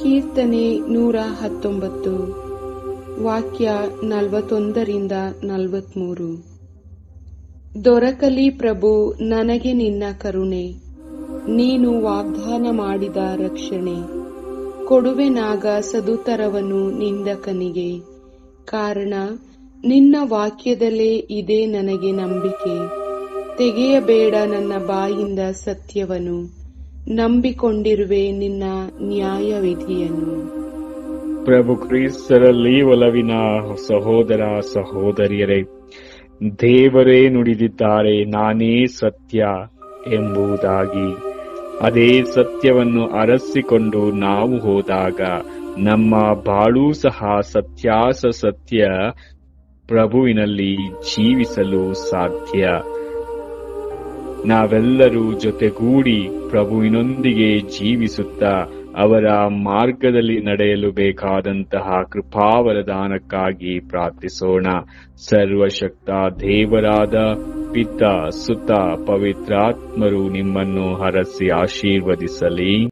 ಕೀರ್ತನೆ 119 ವಾಕ್ಯ 41-43. ದೊರಕಲಿ ಪ್ರಭು ನನಗೆ ನಿನ್ನ ಕರುಣೆ, ನೀನು ವಾಗ್ದಾನ ಮಾಡಿದ ರಕ್ಷಣೆ. ಕೊಡುವೆನಾಗ ಸದುತ್ತರವನ್ನು ನಿಂದಕನಿಗೆ, ಕಾರಣ ನಿನ್ನ ವಾಕ್ಯದಲ್ಲೇ ಇದೆ ನನಗೆ ನಂಬಿಕೆ. ತೆಗೆಯಬೇಡ ನನ್ನ ಬಾಯಿಂದ ಸತ್ಯವನ್ನು, ನಂಬಿಕೊಂಡಿರುವೆ ನಿನ್ನ ನ್ಯಾಯವಿಧಿಯನ್ನು. ಪ್ರಭು ಕ್ರಿಸ್ತರಲ್ಲಿ ಒಲವಿನ ಸಹೋದರ ಸಹೋದರಿಯರೇ, ದೇವರೇ ನುಡಿದಿದ್ದಾರೆ, ನಾನೇ ಸತ್ಯ ಎಂಬುದಾಗಿ. ಅದೇ ಸತ್ಯವನ್ನು ಅರಸಿಕೊಂಡು ನಾವು ಹೋದಾಗ ನಮ್ಮ ಬಾಳೂ ಸಹ ಸತ್ಯ ಪ್ರಭುವಿನಲ್ಲಿ ಜೀವಿಸಲು ಸಾಧ್ಯ. ನಾವೆಲ್ಲರೂ ಜೊತೆಗೂಡಿ ಪ್ರಭುವಿನೊಂದಿಗೆ ಜೀವಿಸುತ್ತಾ ಅವರ ಮಾರ್ಗದಲ್ಲಿ ನಡೆಯಲು ಬೇಕಾದಂತಹ ಕೃಪಾವರದಾನಕ್ಕಾಗಿ ಪ್ರಾರ್ಥಿಸೋಣ. ಸರ್ವಶಕ್ತ ದೇವರಾದ ಪಿತ, ಸುತ, ಪವಿತ್ರಾತ್ಮರು ನಿಮ್ಮನ್ನು ಹರಸಿ ಆಶೀರ್ವದಿಸಲಿ.